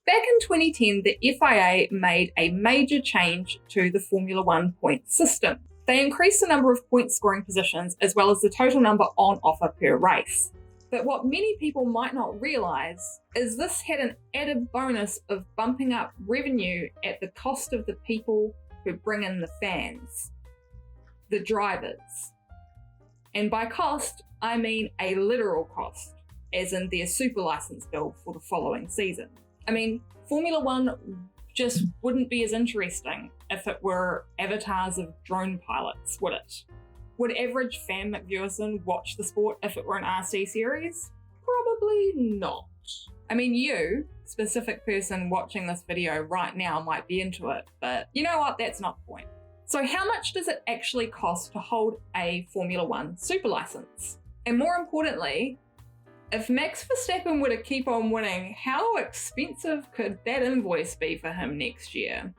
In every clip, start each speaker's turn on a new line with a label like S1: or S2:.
S1: Back in 2010, the FIA made a major change to the Formula One point system. They increased the number of point scoring positions as well as the total number on offer per race. But what many people might not realise is this had an added bonus of bumping up revenue at the cost of the people who bring in the fans, the drivers. And by cost, I mean a literal cost, as in their super license bill for the following season. I mean, Formula One just wouldn't be as interesting if it were avatars of drone pilots, would it? Would average fan McVewison watch the sport if it were an RC series? Probably not. I mean, you, specific person watching this video right now, might be into it, but you know what? That's not the point. So how much does it actually cost to hold a Formula One super license? And more importantly, if Max Verstappen were to keep on winning, how expensive could that invoice be for him next year?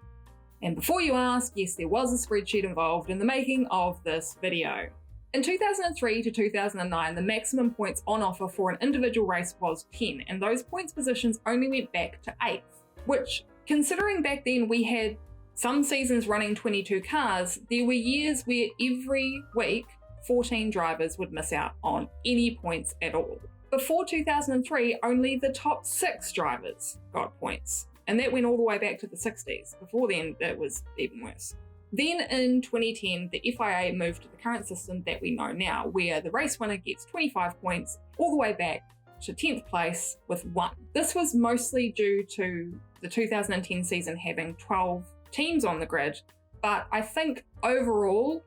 S1: And before you ask, yes, there was a spreadsheet involved in the making of this video. In 2003 to 2009, the maximum points on offer for an individual race was 10, and those points positions only went back to 8th, which, considering back then we had some seasons running 22 cars, there were years where every week 14 drivers would miss out on any points at all. Before 2003, only the top 6 drivers got points. And that went all the way back to the 60s. Before then, it was even worse. Then in 2010, the FIA moved to the current system that we know now, where the race winner gets 25 points all the way back to 10th place with 1. This was mostly due to the 2010 season having 12 teams on the grid, but I think overall,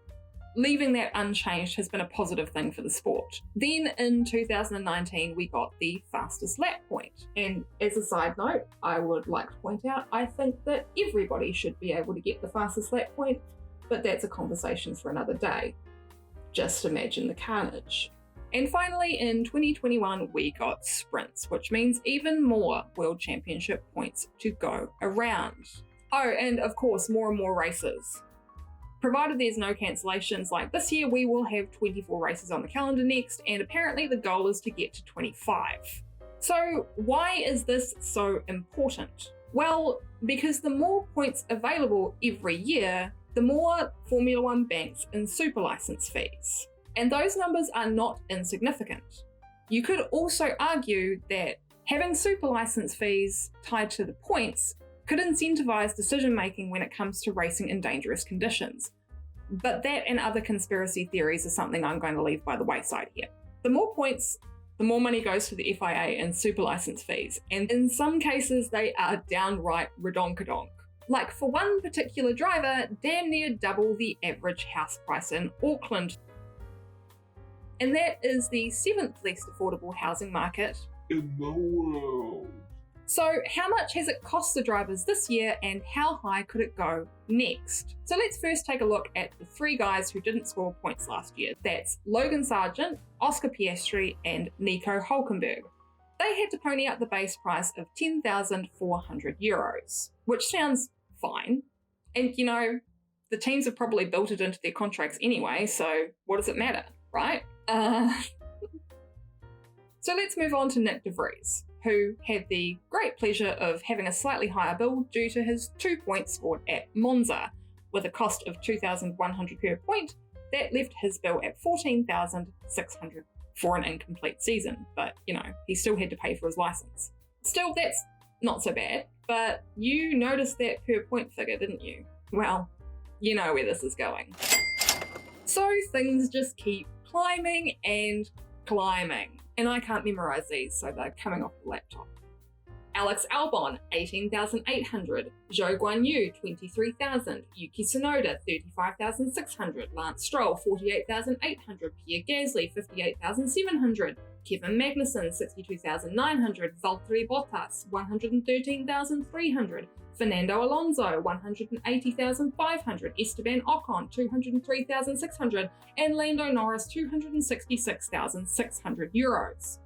S1: leaving that unchanged has been a positive thing for the sport. Then in 2019, we got the fastest lap point. And as a side note, I would like to point out, I think that everybody should be able to get the fastest lap point, but that's a conversation for another day. Just imagine the carnage. And finally, in 2021, we got sprints, which means even more World Championship points to go around. Oh, and of course, more and more races. Provided there's no cancellations like this year, we will have 24 races on the calendar next, and apparently the goal is to get to 25. So why is this so important? Well, because the more points available every year, the more Formula One banks in super license fees. And those numbers are not insignificant. You could also argue that having super license fees tied to the points could incentivize decision making when it comes to racing in dangerous conditions. But that and other conspiracy theories is something I'm going to leave by the wayside here. The more points, the more money goes to the FIA and super license fees, and in some cases they are downright redonkadonk. Like for one particular driver, damn near double the average house price in Auckland. And that is the 7th least affordable housing market
S2: in the world.
S1: So how much has it cost the drivers this year, and how high could it go next? So let's first take a look at the 3 guys who didn't score points last year. That's Logan Sargent, Oscar Piastri, and Nico Hülkenberg. They had to pony up the base price of €10,400, which sounds fine. And you know, the teams have probably built it into their contracts anyway, so what does it matter, right? So let's move on to Nick De Vries, who had the great pleasure of having a slightly higher bill due to his 2 points scored at Monza. With a cost of $2,100 per point, that left his bill at $14,600 for an incomplete season, but you know, he still had to pay for his license. Still, that's not so bad, but you noticed that per point figure, didn't you? Well, you know where this is going. So things just keep climbing and climbing. And I can't memorize these, so they're coming off the laptop. Alex Albon, $18,800. Zhou Guanyu, $23,000. Yuki Tsunoda, $35,600. Lance Stroll, $48,800. Pierre Gasly, $58,700. Kevin Magnussen, $62,900. Valtteri Bottas, $113,300. Fernando Alonso, $180,500. Esteban Ocon, $203,600. And Lando Norris, €266,600.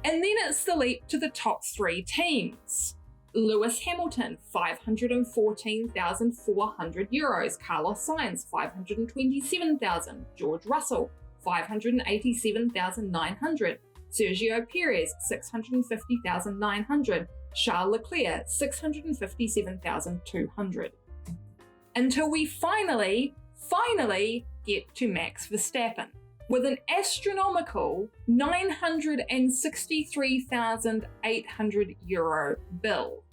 S1: And then it's the leap to the top 3 teams. Lewis Hamilton, €514,400. Carlos Sainz, $527,000. George Russell, $587,900. Sergio Perez, $650,900. Charles Leclerc, 657,200. Until we finally get to Max Verstappen with an astronomical €963,800 bill.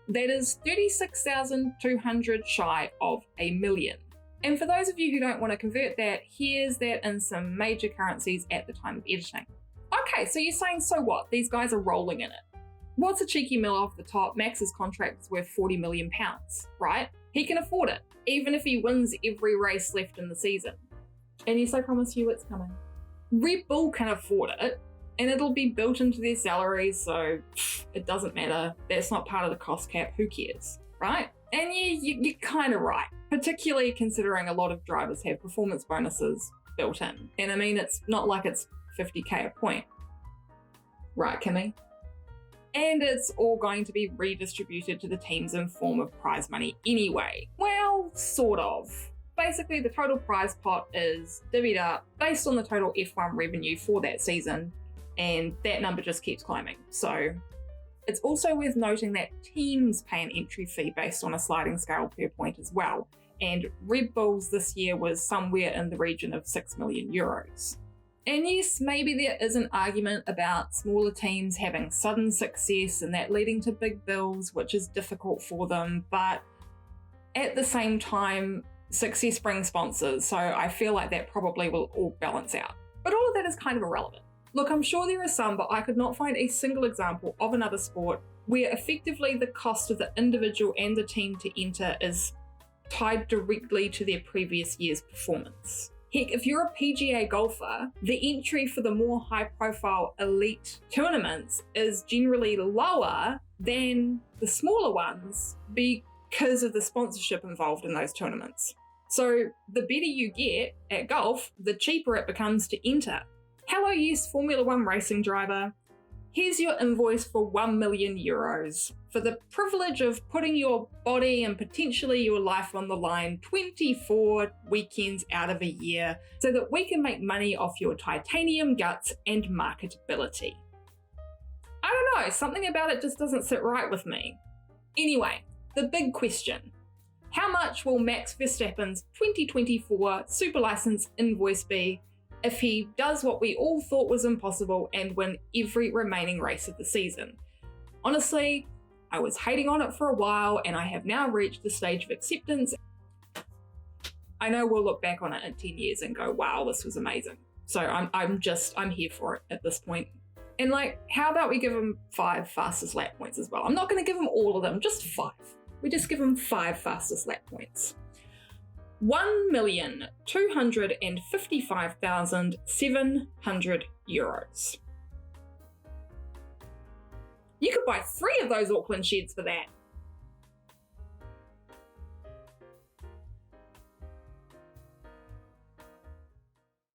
S1: That is 36,200 shy of a million. And for those of you who don't want to convert that, here's that in some major currencies at the time of editing. Okay, so you're saying, so what? These guys are rolling in it. What's a cheeky mill off the top? Max's contract is worth £40 million, right? He can afford it, even if he wins every race left in the season. And yes, I promise you it's coming. Red Bull can afford it, and it'll be built into their salaries, so it doesn't matter. That's not part of the cost cap. Who cares, right? And yeah, you're kind of right, particularly considering a lot of drivers have performance bonuses built in. And I mean, it's not like it's 50k a point. Right, Kimmy? And it's all going to be redistributed to the teams in form of prize money anyway. Well, sort of. Basically, the total prize pot is divvied up based on the total F1 revenue for that season, and that number just keeps climbing. So it's also worth noting that teams pay an entry fee based on a sliding scale per point as well, and Red Bull's this year was somewhere in the region of €6 million. And yes, maybe there is an argument about smaller teams having sudden success and that leading to big bills, which is difficult for them, but at the same time, success brings sponsors, so I feel like that probably will all balance out. But all of that is kind of irrelevant. Look, I'm sure there are some, but I could not find a single example of another sport where effectively the cost of the individual and the team to enter is tied directly to their previous year's performance. Heck, if you're a PGA golfer, the entry for the more high-profile elite tournaments is generally lower than the smaller ones because of the sponsorship involved in those tournaments. So the better you get at golf, the cheaper it becomes to enter. Hello, yes, Formula One racing driver. Here's your invoice for €1 million for the privilege of putting your body and potentially your life on the line 24 weekends out of a year so that we can make money off your titanium guts and marketability. I don't know, something about it just doesn't sit right with me. Anyway, the big question. How much will Max Verstappen's 2024 super license invoice be if he does what we all thought was impossible and win every remaining race of the season? Honestly, I was hating on it for a while and I have now reached the stage of acceptance. I know we'll look back on it in 10 years and go, wow, this was amazing. So I'm here for it at this point. And how about we give him 5 fastest lap points as well? I'm not going to give him all of them, just 5. We just give him 5 fastest lap points. €1,255,700. You could buy 3 of those Auckland sheds for that.